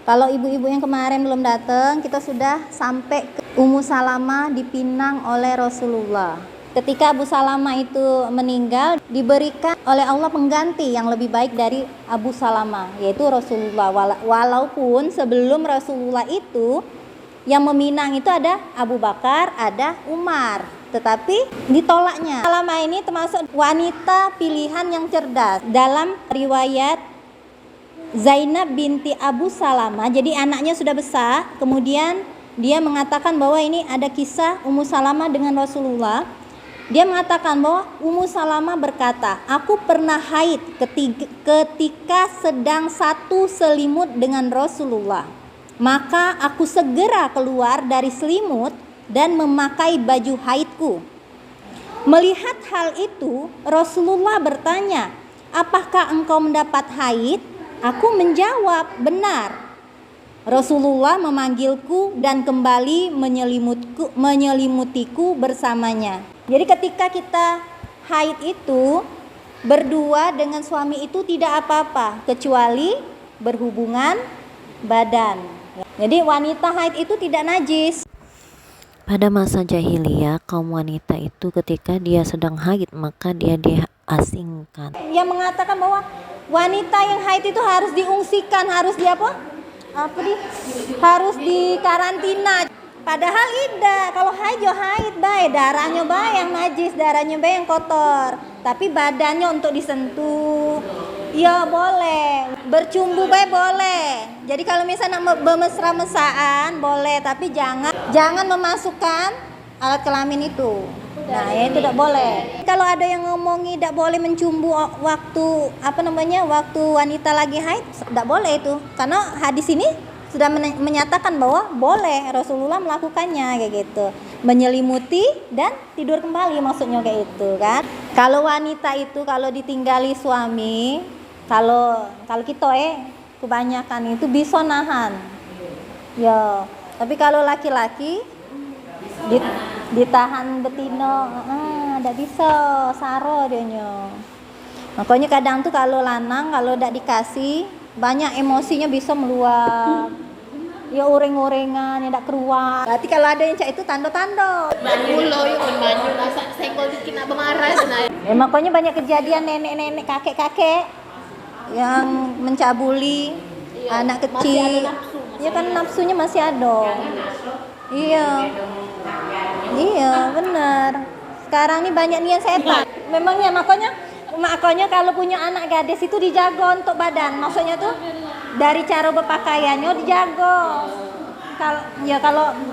Kalau ibu-ibu yang kemarin belum datang, kita sudah sampai ke Ummu Salamah dipinang oleh Rasulullah. Ketika Abu Salamah itu meninggal, diberikan oleh Allah pengganti yang lebih baik dari Abu Salamah, yaitu Rasulullah. Walaupun sebelum Rasulullah itu yang meminang itu ada Abu Bakar, ada Umar, tetapi ditolaknya. Salamah ini termasuk wanita pilihan yang cerdas. Dalam riwayat Zainab binti Abu Salamah, jadi anaknya sudah besar, kemudian dia mengatakan bahwa ini ada kisah Ummu Salamah dengan Rasulullah. Dia mengatakan bahwa Ummu Salamah berkata, aku pernah haid ketika sedang satu selimut dengan Rasulullah. Maka aku segera keluar dari selimut dan memakai baju haidku. Melihat hal itu, Rasulullah bertanya, apakah engkau mendapat haid? Aku menjawab, benar. Rasulullah memanggilku dan kembali menyelimutiku bersamanya. Jadi ketika kita haid itu berdua dengan suami itu tidak apa-apa kecuali berhubungan badan. Jadi wanita haid itu tidak najis. Pada masa jahiliyah, kaum wanita itu ketika dia sedang haid maka dia diasingkan. Yang mengatakan bahwa wanita yang haid itu harus diungsikan, harus harus dikarantina. Padahal tidak. Kalau haid ya haid baik, darahnya baik yang najis, darahnya baik yang kotor. Tapi badannya untuk disentuh, ya boleh. Bercumbu baik boleh. Jadi kalau misalnya bermesra-mesraan boleh, tapi jangan memasukkan alat kelamin itu. Nah, ya itu tidak boleh. Kalau ada yang ngomongi tidak boleh mencumbu waktu waktu wanita lagi haid, tidak boleh itu. Karena hadis ini sudah menyatakan bahwa boleh, Rasulullah melakukannya kayak gitu. Menyelimuti dan tidur kembali maksudnya kayak itu kan. Kalau wanita itu kalau ditinggali suami, kalau kita kebanyakan itu bisa nahan. Ya, tapi kalau laki-laki ditahan betino, tidak bisa, saro dianya. Makanya kadang tuh kalau lanang kalau tidak dikasih banyak emosinya bisa meluap, ya uring-uringan, ya tidak keluar. Berarti kalau ada yang cak itu tanda-tanda. Mulo yuk manyu masak senggol bikin apa marah senai. Ya makanya banyak kejadian nenek-nenek, kakek-kakek yang mencabuli anak kecil. Ya kan nafsunya masih ada. Iya benar. Sekarang ini banyak niat setan. Memangnya makanya kalau punya anak gadis itu dijaga untuk badan. Maksudnya tuh dari cara berpakaiannya dijaga.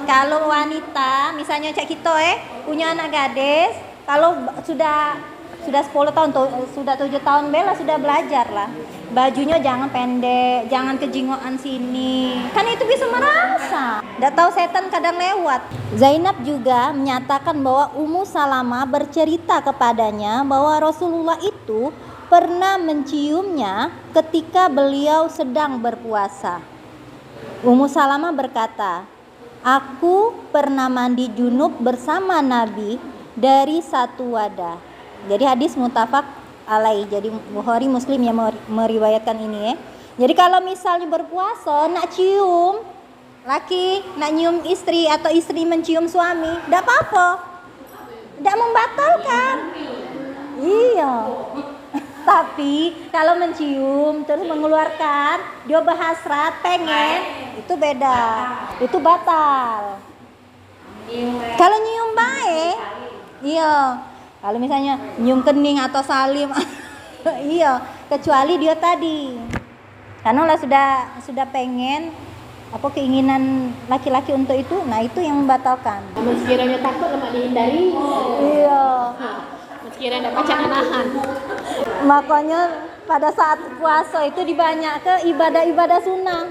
Kalau wanita misalnya cak kita punya anak gadis, kalau sudah 10 tahun sudah 7 tahun bela sudah belajar lah. Bajunya jangan pendek, jangan kejingokan sini. Kan itu bisa merasa. Enggak tahu setan kadang lewat. Zainab juga menyatakan bahwa Ummu Salamah bercerita kepadanya bahwa Rasulullah itu pernah menciumnya ketika beliau sedang berpuasa. Ummu Salamah berkata, aku pernah mandi junub bersama Nabi dari satu wadah. Jadi hadis muttafaq alaih. Jadi Bukhari Muslim yang meriwayatkan ini Jadi kalau misalnya berpuasa nak cium laki, nak nyium istri atau istri mencium suami, tidak apa-apa, tidak membatalkan. Iya. Tapi kalau mencium terus mengeluarkan dia berhasrat pengen, itu beda, itu batal. Kalau nyium baik, iya. Kalau misalnya nyium kening atau salim, iya, kecuali dia tadi, karena lah sudah pengen apa keinginan laki-laki untuk itu, nah itu yang membatalkan. Sekiranya takut lemak dihindari. Iya. Sekiranya pacaran nahan. Makanya pada saat puasa itu dibanyak ke ibadah-ibadah sunnah.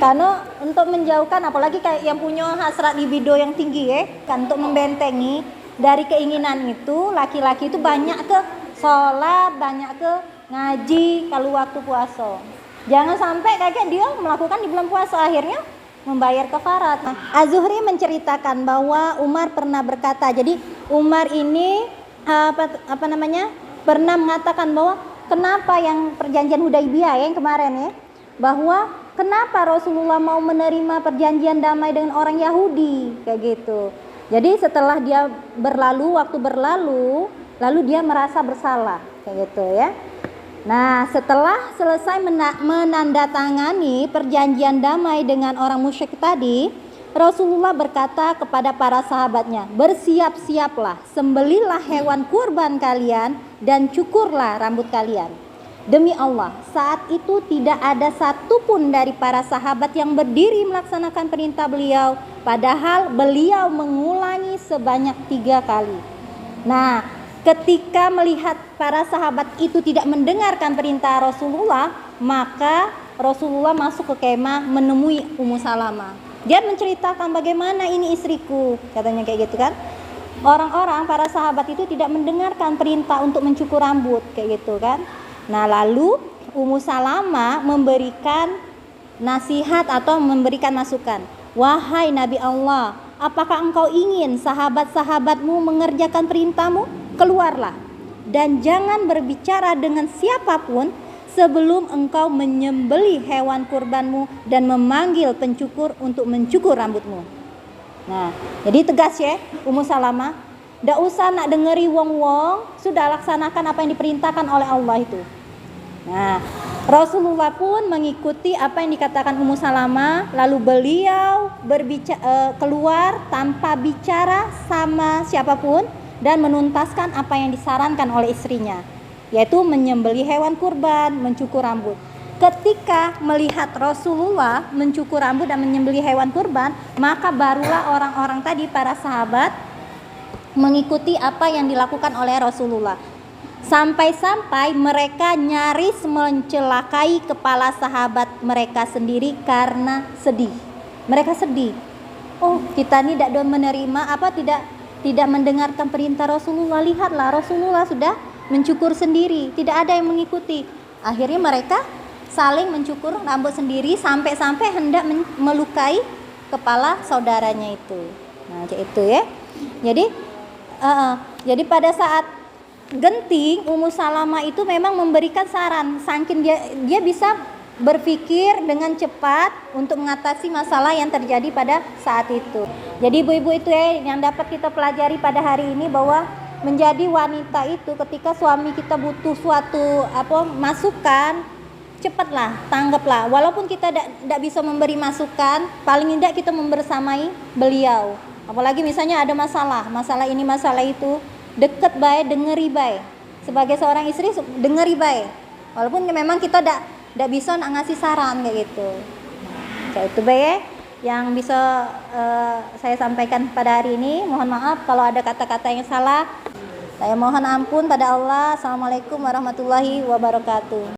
Karena untuk menjauhkan, apalagi kayak yang punya hasrat libido yang tinggi kan untuk membentengi dari keinginan itu, laki-laki itu banyak ke sholat, banyak ke ngaji kalau waktu puasa. Jangan sampai kayak dia melakukan di bulan puasa akhirnya membayar kafarat. Az-Zuhri menceritakan bahwa Umar pernah berkata, jadi Umar ini pernah mengatakan bahwa kenapa yang perjanjian Hudaibiyah yang kemarin bahwa kenapa Rasulullah mau menerima perjanjian damai dengan orang Yahudi kayak gitu. Jadi setelah dia waktu berlalu, lalu dia merasa bersalah kayak gitu ya. Nah, setelah selesai menandatangani perjanjian damai dengan orang musyrik tadi, Rasulullah berkata kepada para sahabatnya, bersiap-siaplah, sembelihlah hewan kurban kalian dan cukurlah rambut kalian. Demi Allah, saat itu tidak ada satupun dari para sahabat yang berdiri melaksanakan perintah beliau, padahal beliau mengulangi sebanyak 3 kali. Nah, ketika melihat para sahabat itu tidak mendengarkan perintah Rasulullah, maka Rasulullah masuk ke kemah menemui Ummu Salamah. Dia menceritakan bagaimana ini istriku, katanya kayak gitu kan. Orang-orang para sahabat itu tidak mendengarkan perintah untuk mencukur rambut kayak gitu kan. Nah, lalu Ummu Salamah memberikan nasihat atau memberikan masukan. Wahai Nabi Allah, apakah engkau ingin sahabat-sahabatmu mengerjakan perintahmu? Keluarlah dan jangan berbicara dengan siapapun sebelum engkau menyembelih hewan kurbanmu dan memanggil pencukur untuk mencukur rambutmu. Nah, jadi tegas ya Ummu Salamah. Nggak usah nak dengeri wong-wong, sudah laksanakan apa yang diperintahkan oleh Allah itu. Nah, Rasulullah pun mengikuti apa yang dikatakan Ummu Salamah, lalu beliau keluar tanpa bicara sama siapapun dan menuntaskan apa yang disarankan oleh istrinya, yaitu menyembelih hewan kurban, mencukur rambut. Ketika melihat Rasulullah mencukur rambut dan menyembelih hewan kurban, maka barulah orang-orang tadi, para sahabat, mengikuti apa yang dilakukan oleh Rasulullah. Sampai-sampai mereka nyaris mencelakai kepala sahabat mereka sendiri karena sedih. Mereka sedih. Oh, kita ini tidak menerima tidak mendengarkan perintah Rasulullah. Lihatlah, Rasulullah sudah mencukur sendiri, tidak ada yang mengikuti. Akhirnya mereka saling mencukur rambut sendiri sampai-sampai hendak melukai kepala saudaranya itu. Nah, itu ya. Jadi pada saat genting, Ummu Salamah itu memang memberikan saran, saking dia bisa berpikir dengan cepat untuk mengatasi masalah yang terjadi pada saat itu. Jadi ibu-ibu itu ya yang dapat kita pelajari pada hari ini, bahwa menjadi wanita itu ketika suami kita butuh suatu masukan, cepatlah tanggaplah. Walaupun kita tidak bisa memberi masukan, paling tidak kita membersamai beliau. Apalagi misalnya ada masalah ini masalah itu, deket baik, dengeri baik. Sebagai seorang istri dengeri baik. Walaupun memang kita tidak bisa ngasih saran kayak gitu. Kayak itu baik yang bisa saya sampaikan pada hari ini. Mohon maaf kalau ada kata-kata yang salah. Saya mohon ampun pada Allah. Assalamualaikum warahmatullahi wabarakatuh.